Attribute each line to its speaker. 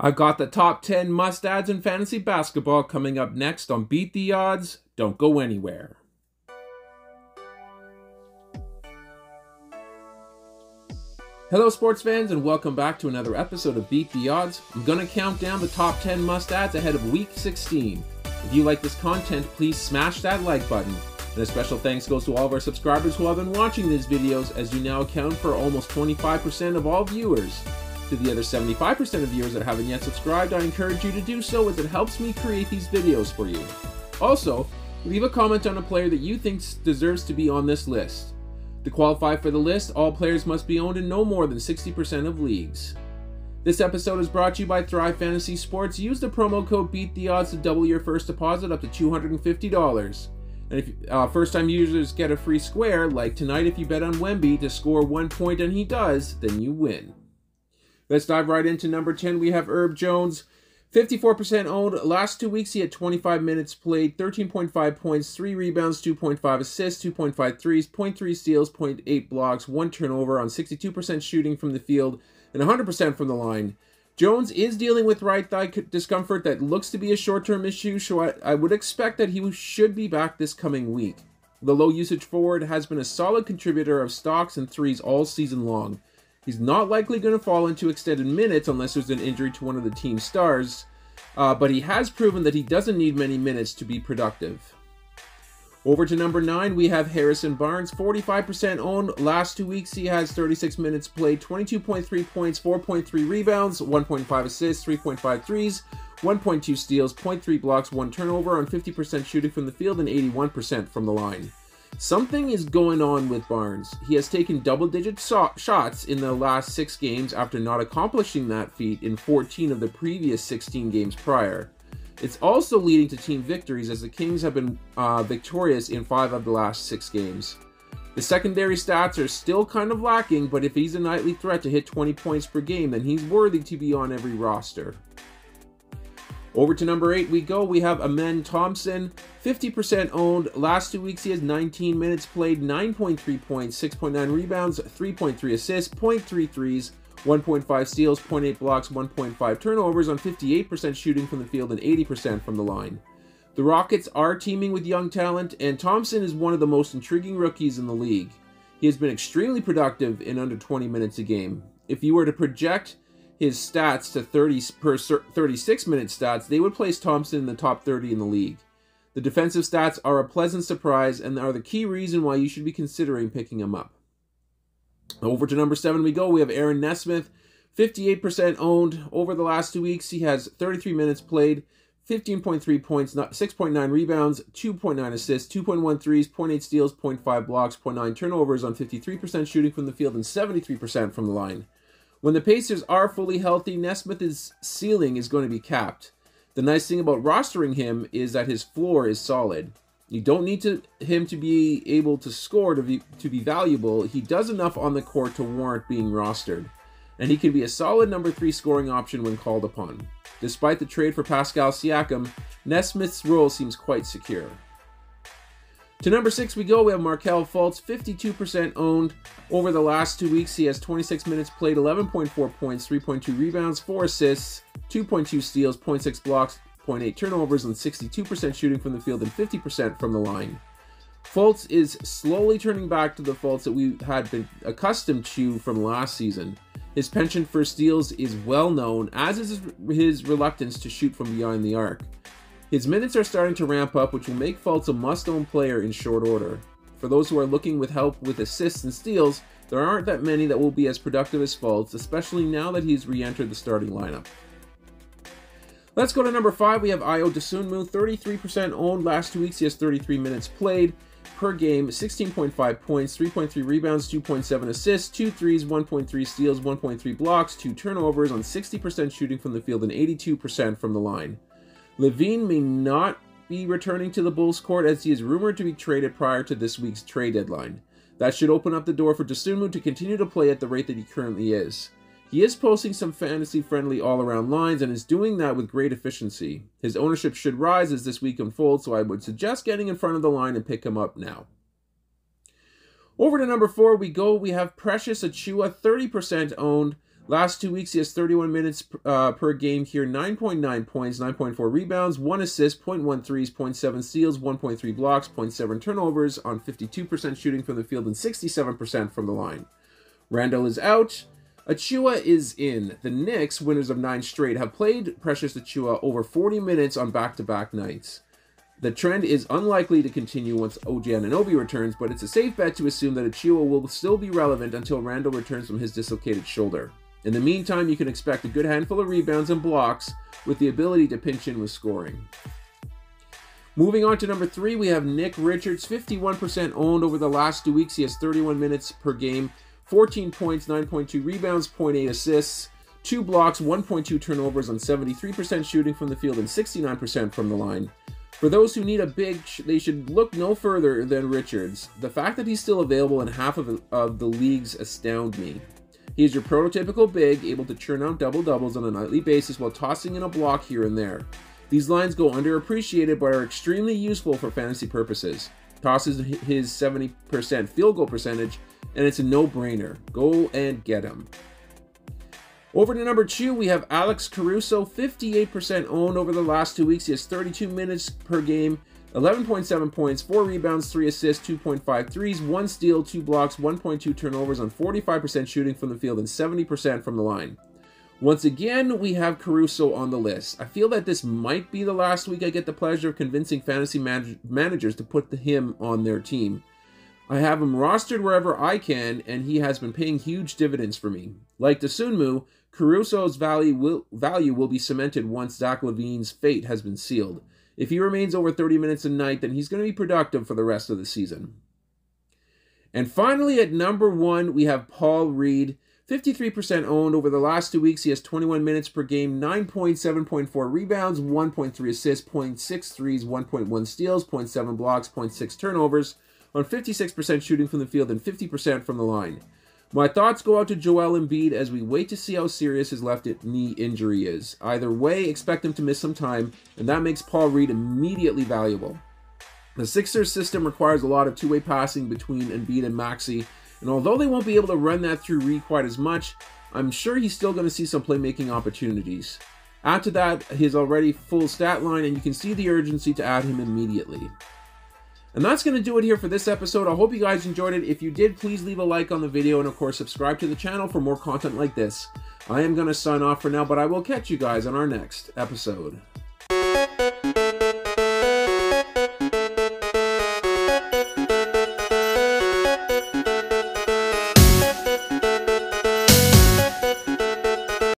Speaker 1: I've got the top 10 must-adds in fantasy basketball coming up next on Beat the Odds. Don't go anywhere. Hello sports fans, and welcome back to another episode of Beat the Odds. I'm going to count down the top 10 must-adds ahead of Week 16. If you like this content, please smash that like button. And a special thanks goes to all of our subscribers who have been watching these videos, as you now account for almost 25% of all viewers. To the other 75% of viewers that haven't yet subscribed, I encourage you to do so, as it helps me create these videos for you. Also, leave a comment on a player that you think deserves to be on this list. To qualify for the list, all players must be owned in no more than 60% of leagues. This episode is brought to you by Thrive Fantasy Sports. Use the promo code BEATTHEODDS to double your first deposit up to $250. And if first-time users get a free square, like tonight if you bet on Wemby to score 1 point and he does, then you win. Let's dive right into number 10. We have Herb Jones, 54% owned. Last 2 weeks, he had 25 minutes played, 13.5 points, 3 rebounds, 2.5 assists, 2.5 threes, 0.3 steals, 0.8 blocks, 1 turnover on 62% shooting from the field and 100% from the line. Jones is dealing with right thigh discomfort that looks to be a short-term issue, so I would expect that he should be back this coming week. The low-usage forward has been a solid contributor of stocks and threes all season long. He's not likely going to fall into extended minutes unless there's an injury to one of the team's stars, but he has proven that he doesn't need many minutes to be productive. Over to number 9, we have Harrison Barnes, 45% owned. Last 2 weeks, he has 36 minutes played, 22.3 points, 4.3 rebounds, 1.5 assists, 3.5 threes, 1.2 steals, 0.3 blocks, 1 turnover on 50% shooting from the field and 81% from the line. Something is going on with Barnes. He has taken double-digit shots in the last 6 games after not accomplishing that feat in 14 of the previous 16 games prior. It's also leading to team victories, as the Kings have been victorious in 5 of the last 6 games. The secondary stats are still kind of lacking, but if he's a nightly threat to hit 20 points per game, then he's worthy to be on every roster. Over to number 8 we go. We have Amen Thompson, 50% owned. Last 2 weeks he has 19 minutes played, 9.3 points, 6.9 rebounds, 3.3 assists, 0.3 threes, 1.5 steals, 0.8 blocks, 1.5 turnovers on 58% shooting from the field and 80% from the line. The Rockets are teaming with young talent, and Thompson is one of the most intriguing rookies in the league. He has been extremely productive in under 20 minutes a game. If you were to project his stats to 36-minute stats, they would place Thompson in the top 30 in the league. The defensive stats are a pleasant surprise and are the key reason why you should be considering picking him up. Over to number 7 we go. We have Aaron Nesmith, 58% owned. Over the last 2 weeks, he has 33 minutes played, 15.3 points, 6.9 rebounds, 2.9 assists, 2.1 threes, 0.8 steals, 0.5 blocks, 0.9 turnovers on 53% shooting from the field and 73% from the line. When the Pacers are fully healthy, Nesmith's ceiling is going to be capped. The nice thing about rostering him is that his floor is solid. You don't need him to be able to score to be valuable. He does enough on the court to warrant being rostered. And he can be a solid number 3 scoring option when called upon. Despite the trade for Pascal Siakam, Nesmith's role seems quite secure. To number 6 we go. We have Markelle Fultz, 52% owned. Over the last 2 weeks, he has 26 minutes played, 11.4 points, 3.2 rebounds, 4 assists, 2.2 steals, 0.6 blocks, 0.8 turnovers, and 62% shooting from the field and 50% from the line. Fultz is slowly turning back to the Fultz that we had been accustomed to from last season. His penchant for steals is well known, as is his reluctance to shoot from behind the arc. His minutes are starting to ramp up, which will make Fultz a must-own player in short order. For those who are looking with help with assists and steals, there aren't that many that will be as productive as Fultz, especially now that he's re-entered the starting lineup. Let's go to number 5. We have Ayo Dosunmu, 33% owned. Last 2 weeks he has 33 minutes played per game, 16.5 points, 3.3 rebounds, 2.7 assists, 2 threes, 1.3 steals, 1.3 blocks, 2 turnovers on 60% shooting from the field and 82% from the line. Levine may not be returning to the Bulls court, as he is rumored to be traded prior to this week's trade deadline. That should open up the door for Dosunmu to continue to play at the rate that he currently is. He is posting some fantasy-friendly all-around lines and is doing that with great efficiency. His ownership should rise as this week unfolds, so I would suggest getting in front of the line and pick him up now. Over to number 4 we go. We have Precious Achiuwa, 30% owned. Last 2 weeks, he has 31 minutes per game here, 9.9 points, 9.4 rebounds, 1 assist, 0.1 threes, 0.7 steals, 1.3 blocks, 0.7 turnovers on 52% shooting from the field and 67% from the line. Randall is out. Achiuwa is in. The Knicks, winners of 9 straight, have played Precious Achiuwa over 40 minutes on back-to-back nights. The trend is unlikely to continue once OG Anunoby returns, but it's a safe bet to assume that Achiuwa will still be relevant until Randall returns from his dislocated shoulder. In the meantime, you can expect a good handful of rebounds and blocks with the ability to pinch in with scoring. Moving on to number 3, we have Nick Richards, 51% owned over the last 2 weeks. He has 31 minutes per game, 14 points, 9.2 rebounds, 0.8 assists, 2 blocks, 1.2 turnovers on 73% shooting from the field and 69% from the line. For those who need a big, they should look no further than Richards. The fact that he's still available in half of the leagues astound me. He is your prototypical big, able to churn out double-doubles on a nightly basis while tossing in a block here and there. These lines go underappreciated but are extremely useful for fantasy purposes. Tosses his 70% field goal percentage, and it's a no-brainer. Go and get him. Over to number 2, we have Alex Caruso, 58% owned over the last 2 weeks. He has 32 minutes per game, 11.7 points, 4 rebounds, 3 assists, 2.5 threes, 1 steal, 2 blocks, 1.2 turnovers on 45% shooting from the field and 70% from the line. Once again, we have Caruso on the list. I feel that this might be the last week I get the pleasure of convincing fantasy managers to put him on their team. I have him rostered wherever I can, and he has been paying huge dividends for me. Like Dosunmu, Caruso's value will be cemented once Zach LaVine's fate has been sealed. If he remains over 30 minutes a night, then he's going to be productive for the rest of the season. And finally, at number 1, we have Paul Reed, 53% owned over the last 2 weeks. He has 21 minutes per game, 9.7.4 rebounds, 1.3 assists, 0.6 threes, 1.1 steals, 0.7 blocks, 0.6 turnovers, on 56% shooting from the field and 50% from the line. My thoughts go out to Joel Embiid as we wait to see how serious his left knee injury is. Either way, expect him to miss some time, and that makes Paul Reed immediately valuable. The Sixers system requires a lot of two-way passing between Embiid and Maxey, and although they won't be able to run that through Reed quite as much, I'm sure he's still going to see some playmaking opportunities. Add to that his already full stat line, and you can see the urgency to add him immediately. And that's going to do it here for this episode. I hope you guys enjoyed it. If you did, please leave a like on the video and, of course, subscribe to the channel for more content like this. I am going to sign off for now, but I will catch you guys on our next episode.